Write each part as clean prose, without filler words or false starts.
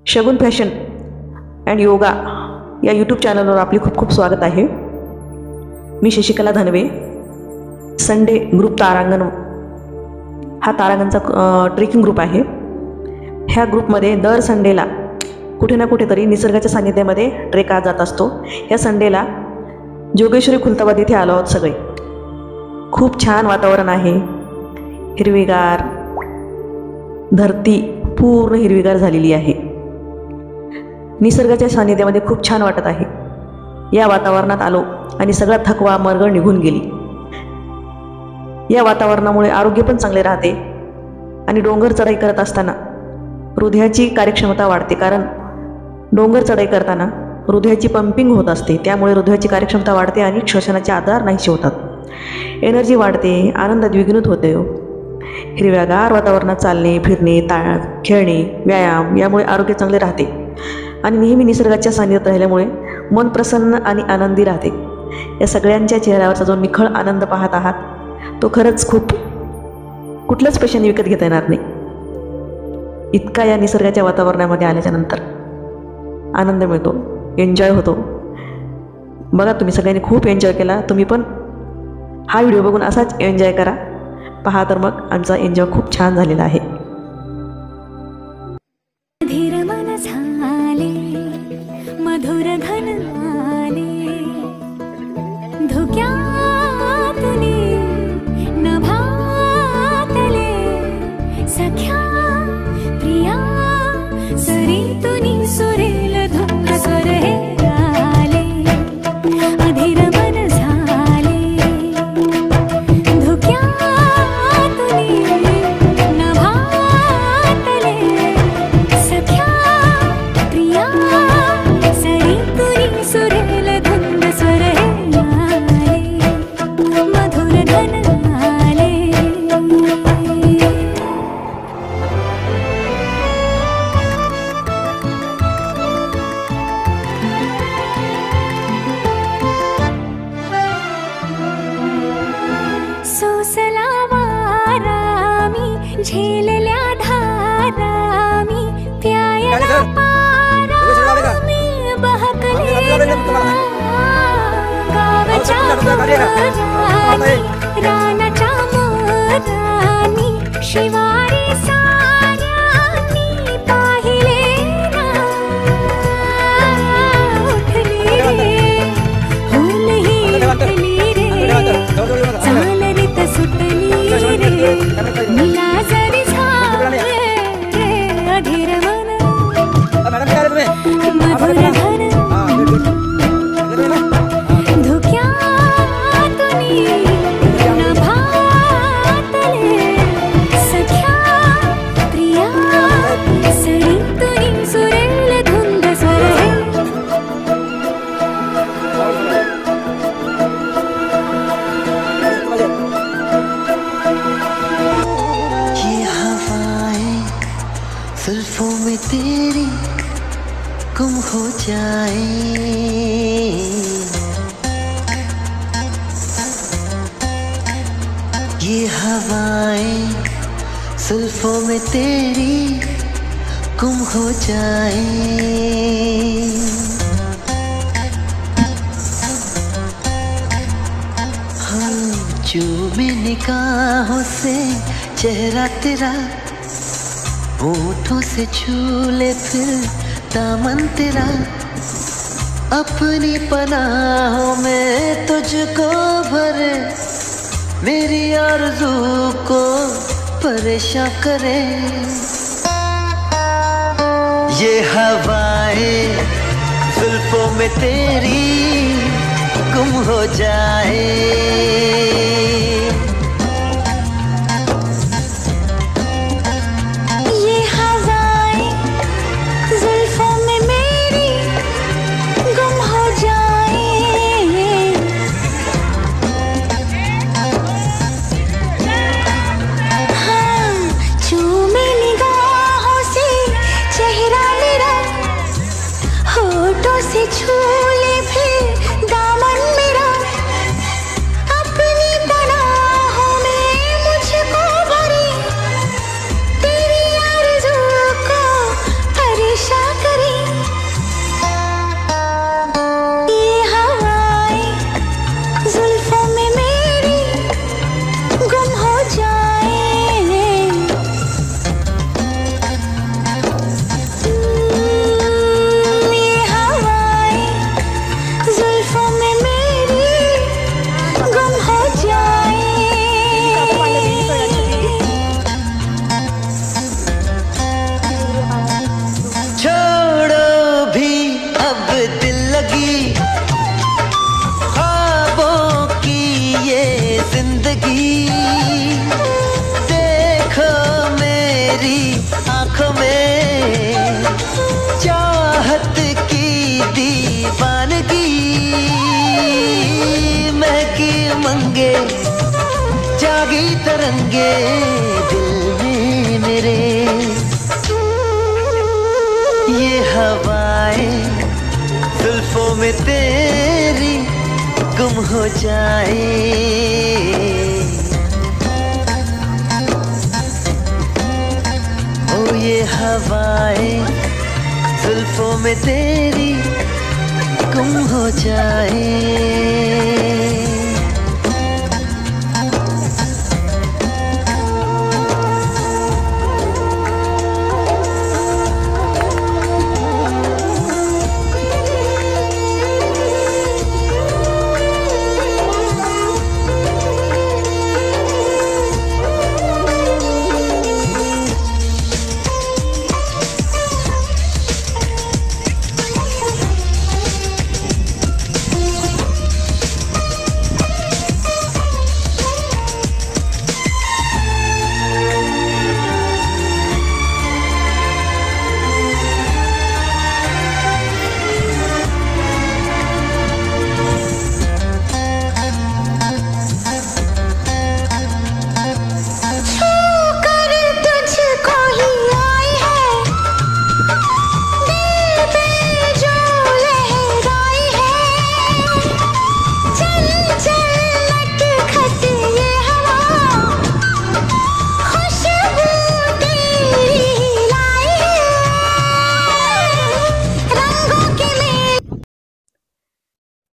Shagun fashion and yoga या YouTube चॅनलवर आपले खूप खूप स्वागत आहे। मी शशिकला धनवे। संडे ग्रुप तारांगण हा तारांगणचा ट्रेकिंग ग्रुप आहे। ह्या ग्रुपमध्ये दर संडेला कुठे ना कुठेतरी निसर्गाच्या सानिध्यामध्ये ट्रेक जात असतो। या संडेला जोगेश्वरी खुलताबाद इथे आलो आहोत सगळे। खूप छान वातावरण आहे, हिरवीगार धरती पूर्ण हिरवीगार झालेली आहे। निसर्गाच्या सानिध्यामध्ये खूप छान वाटत आहे। या वातावरणात आलो आणि सगळा थकवा मरगळ निघून गेली। या वातावरणामुळे आरोग्य पण चांगले राहते आणि डोंगर चढाई करत असताना हृदयाची कार्यक्षमता वाढते, कारण डोंगर चढाई करताना हृदयाची पंपिंग होत असते, त्यामुळे हृदयाची कार्यक्षमता वाढते आणि श्वसनाचे आजार नाहीसे होतात। एनर्जी वाढते, आनंद द्विगुणित होते। हिरव्यागार वातावरणात चालणे, फिरणे, खेळणे, व्यायाम यामुळे आरोग्य चांगले राहते आणि नेहमी निसर्गाच्या सानिध्यात राहिल्यामुळे मन प्रसन्न आणि आनंदी राहते। या सगळ्यांच्या चेहऱ्यावरचा जो निखळ आनंद पाहत आहात तो खरंच खूप कुठल्याच पैशाने विकत घेता येणार नाही। इतका या निसर्गाच्या वातावरणामध्ये आल्याच्या नंतर आनंद मिळतो, एन्जॉय होतो। बघा, तुम्ही सगळ्यांनी खूप एन्जॉय केला। तुम्ही पण हा व्हिडिओ बघून असाच एन्जॉय करा। पहा तर मग आमचा एन्जॉय खूप छान झालेला आहे। मधुर घन आले धुक्यातुनी नभातले सख्या प्रिया सरीतुनी सुरेल धुंद स्वर हे आले अधीर मन झाले धुक्यातुनी नभातले सख्या प्रिया सुरेल धुंद स्वर हे आले मधुर घन आले। सोसला वारा मी झेलल्या धारा मी प्यायला पारा मी बहकले गावच्या रानाच्या मोरानी शिवारी साऱ्यांनी पाहिले ना उठली रे होल ही उठली रे चालरीत सुटली रे मिला जरी झाले रे अधीर मन मधुर घन धुक्यातुनी नभातले सख्या प्रिया सरीतुनी सुरेल धुंद स्वर हे। ये हवाएं जुल्फों में तेरी गुम हो जाए, ये हवाएं जुल्फों में तेरी गुम हो जाए। हाँ, चूमे निगाहों से चेहरा तेरा होठों से छू ले फिर दामन तेरा अपनी पनाहों में तुझको भरे मेरी आरज़ू को परेशान करे। ये हवाएं जुल्फों में तेरी गुम हो जाए, छू ले फिर दामन मेरा अपनी पनाहों में मुझको भरी तेरी आरज़ू को परेशान रहेंगे दिल में मेरे। ये हवाएं जुल्फों में तेरी गुम हो जाए। ओ ये हवाएं जुल्फों में तेरी गुम हो जाए।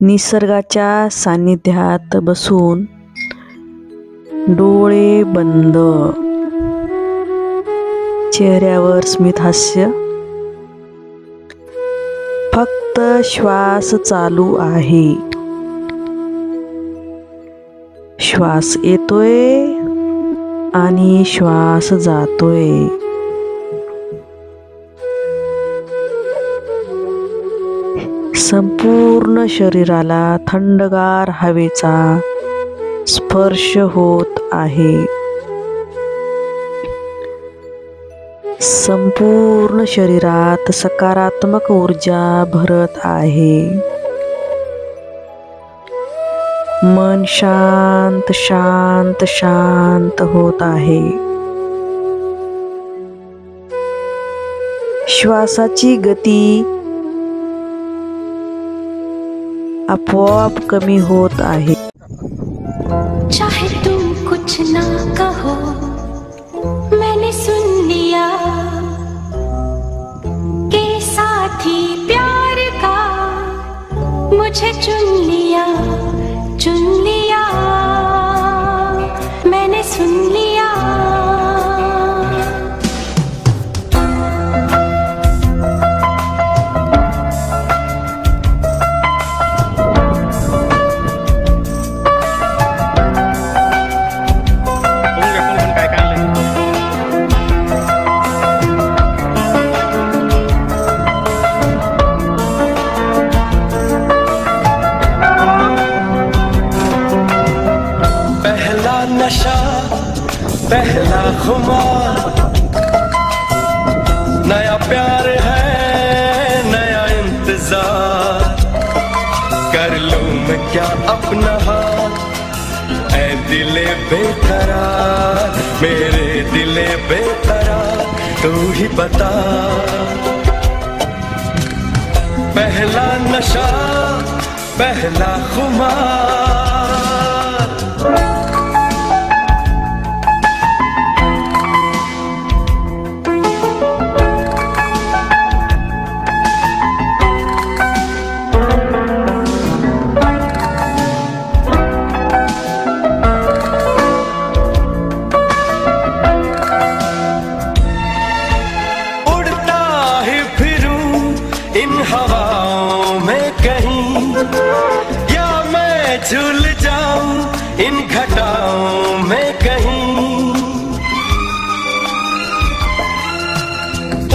निसर्गाच्या सान्निध्यात बसून डोळे बंद, चेहऱ्यावर स्मित हास्य, फक्त श्वास चालू आहे. श्वास येतोय आणि श्वास जातोय. संपूर्ण शरीराला थंडगार हवेचा स्पर्श होत आहे. संपूर्ण शरीरात सकारात्मक ऊर्जा भरत आहे. मन शांत शांत शांत होत आहे. श्वासाची गती आपोआप कमी होत आहे. चाहे तुम कुछ ना कहो, मैंने सुन लिया के साथी प्यार का मुझे चुन लिया, मैंने सुन लिया. नशा पहला खुमार, नया प्यार है नया इंतजार. कर लूं मैं क्या अपना हाथ, ऐ दिले बेकरार, मेरे दिले बेकरार, तू ही बता. पहला नशा पहला खुमार. हवाओं में कहीं या मैं झूल जाऊं इन घटाओं में कहीं.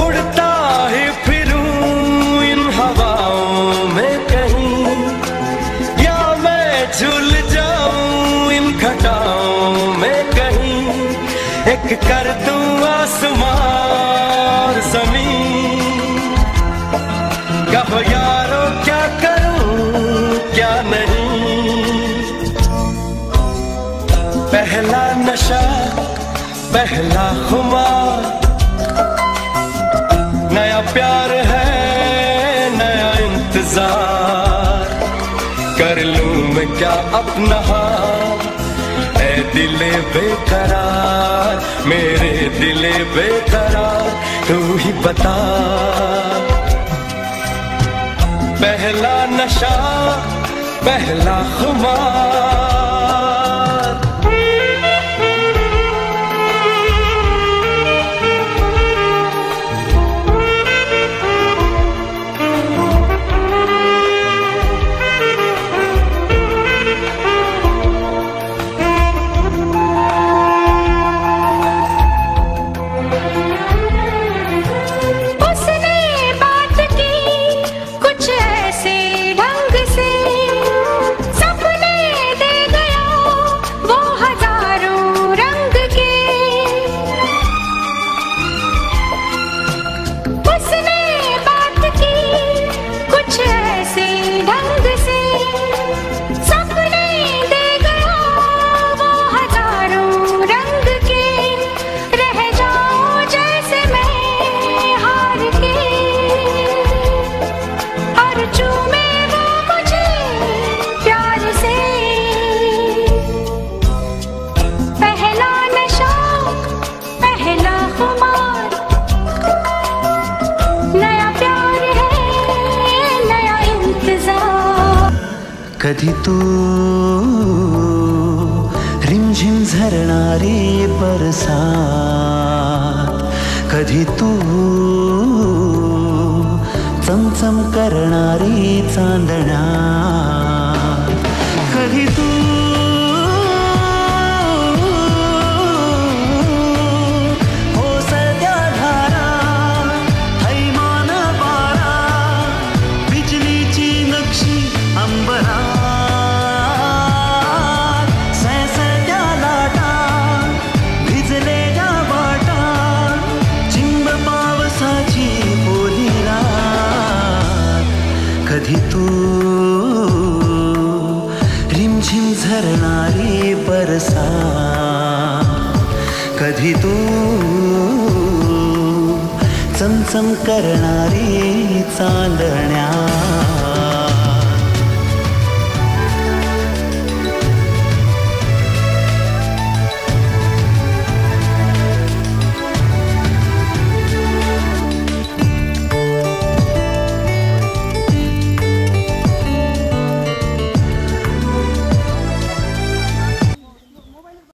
उड़ता ही फिरूं इन हवाओं में कहीं या मैं झूल जाऊं इन घटाओं में कहीं. एक कर दूं आसमान जमीन, कहो यारो क्या करूं क्या नहीं. इंतजार, कर लूं मैं क्या अपना हाल, ऐ दिले बेकरार, मेरे दिले बेकरार, तू ही बता। पहला नशा पहला खुमार, कधी तू रिमझिम झरणारी बरसात, कधी तू चमचम करणारी चांदण्या, कधी तू ओसळत्या धारा, हैमान वारा, बिजलीची नक्षी अंबरा, कधी तू रिमझिम झरणारी बरसात, कधी तू चमचम करणारी चांदण्या.